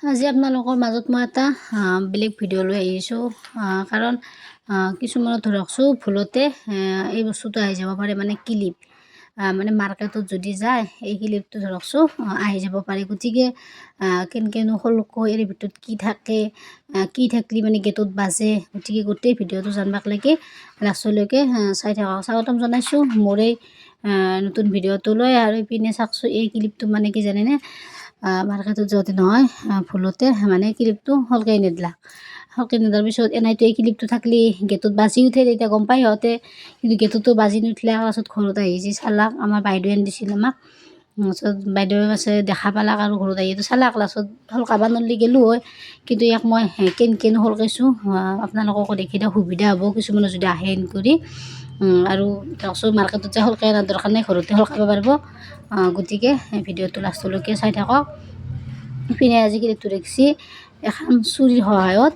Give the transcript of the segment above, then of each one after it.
আজি আপোনালোকৰ মাজত মই এটা বেলেগ ভিডিঅ' লৈ আহিছোঁ। কাৰণ কিছুমানত ধৰকচোন ভুলতে এই বস্তুটো আহি যাব পাৰে, মানে ক্লিপ মানে মাৰ্কেটত যদি যায় এই ক্লিপটো ধৰকচোন আহি যাব পাৰে। গতিকে কেনেকৈনো সলোকৈ ইয়াৰ ভিতৰত কি থাকে, কি থাকলি মানে গেটত বাজে। গতিকে গোটেই ভিডিঅ'টো জানিবাক লাগি লাষ্টলৈকে চাই থাকক। স্বাগতম জনাইছোঁ মোৰ এই নতুন ভিডিঅ'টো লৈ। আৰু ইপিনে চাওকচোন, এই ক্লিপটো মানে কি জানেনে, মাৰ্কেটত যাওঁতে নহয় ভুলতে মানে ক্লিপটো সলকাই নেদলাক। সলকাই নেদাৰ পিছত এনেইতো এই ক্লিপটো থাকলি গেটত বাজি উঠে, তেতিয়া গম পায় সিহঁতে। কিন্তু গেটতো বাজি নুঠিলে। পাছত ঘৰত আহি যে চালাক, আমাৰ বাইদেৱে আনি দিছিল আমাক। তাৰপিছত বাইদেৱে আছে দেখা পালাক আৰু ঘৰত আহিতো চালাক। লাষ্টত সলকাব নৰলি গ'লোঁ হয়, কিন্তু ইয়াক মই কেনকেনো সলকাইছোঁ আপোনালোককো দেখি দিয়ক, সুবিধা হ'ব কিছুমানে যদি আহে এন কৰি। আৰু ধৰকচোন মাৰ্কেটত যে সলকাই অনাৰ দৰকাৰ নাই, ঘৰতে সলকাব পাৰিব। গতিকে ভিডিঅ'টো লাষ্টলৈকে চাই থাকক। ইপিনে আজি ক্লিপটো দেখছি এখন চুৰিৰ সহায়ত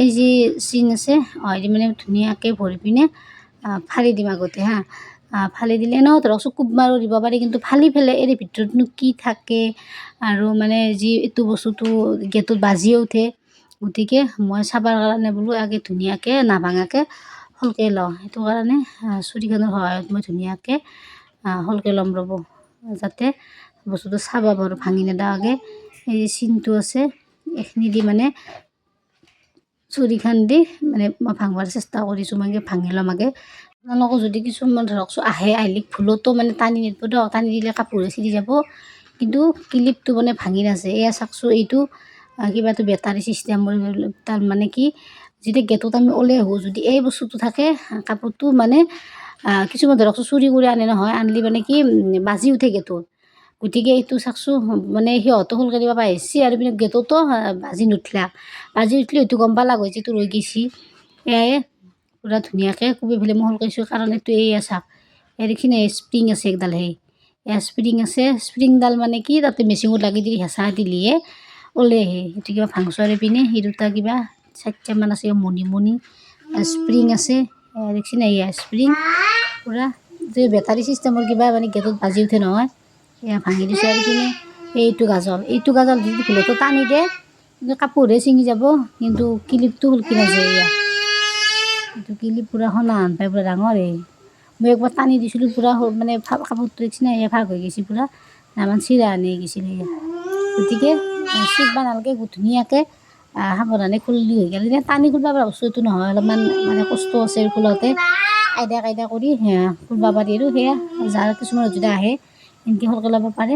এই যি চিন আছে এই মানে ধুনীয়াকৈ ভৰি পিনে ফালি দিম আগতে ফালি দিলে ন ধৰকচোন কোব মাৰো দিব পাৰি, কিন্তু ফালি ফেলে এই ভিতৰতনো কি থাকে আৰু মানে যি এইটো বস্তুটো গেটত বাজিয়ে উঠে। গতিকে মই চাবৰ কাৰণে বোলো আগে ধুনীয়াকৈ নাভাঙাকৈ সলকাই লওঁ। সেইটো কাৰণে চুৰিখনৰ সহায়ত মই ধুনীয়াকৈ সলকাই ল'ম ৰ'ব, যাতে বস্তুটো চাব পাৰোঁ ভাঙি নেদাৱাকৈ। এই চিনটো আছে এইখিনি দি মানে চুৰিখান দি মানে মই ভাঙিবৰ চেষ্টা কৰিছোঁ। মই ভাঙি ল'ম আগে। আপোনালোকক যদি কিছুমান ধৰকচোন আহিলে ভুলতো মানে টানি নিদিব দিয়ক, টানি দিলে কাপোৰে ছিগি যাব। কিন্তু ক্লিপটো মানে ভাঙি নাযায়। এয়া চাওকচোন, এইটো কিবাটো বেটাৰী ছিষ্টেম তাৰ মানে কি, যেতিয়া গেটত আমি ওলাই আহোঁ যদি এই বস্তুটো থাকে কাপোৰটো মানে কিছুমান ধৰকচোন চুৰি কৰি আনে নহয়, আনলি মানে কি বাজি উঠে গেটত। গতিকে এইটো চাওকচোন মানে সিহঁতো সলকাই দিব পাৰিছে আৰু পিনে গেটতো বাজি নুঠলাক। বাজি উঠলি হয়তো গম পালাক হয় যিটো ৰৈ গৈছি। এয়াই পূৰা ধুনীয়াকৈ কুবি ফেলে মই সলকাইছোঁ। কাৰণ এইটো এয়া চাওক, এইখিনি স্প্ৰিং আছে একডাল, এয়া স্প্ৰিং আছে। স্প্ৰিংডাল মানে কি তাতে মেচিনত লাগি দি হেঁচা দিলিহে ওলাই আহে। সেইটো কিবা ভাংচৰ আৰু পিনে সেই দুটা কিবা 4টামান আছে মণি স্প্ৰিং আছে। দেখছি নাই, এয়া স্প্ৰিং পূৰা যে বেটাৰী ছিষ্টেমৰ কিবা মানে গেটত বাজি উঠে নহয়, এয়া ভাঙি দিছে। আৰু পিনে এইটো গাজল যদি ভুলতো টানি দিয়ে কিন্তু কাপোৰহে ছিঙি যাব, কিন্তু ক্লিপটো সলকি নাযায়। এয়া এইটো ক্লিপ পূৰা সনাহান পায়, পূৰা ডাঙৰ। মই একবাৰ টানি দিছিলোঁ পূৰা মানে কাপোৰটো দেখছি নাই, ভাগ হৈ গৈছে পূৰা, নামান চিৰা আনি গৈছিলে। গতিকে চিগবা নালাগে, ধুনীয়াকৈ সাৱধানে খুললি হৈ গ'ল। এতিয়া টানি খুলিব পৰা বস্তুটো নহয়, অলপমান মানে কষ্ট আছে খোলোতে। কাইদা কৰি খুলিব পাৰি। আৰু সেয়া যাৰ কিছুমানত যদি আহে এনেকৈ সলকাই ল'ব পাৰে।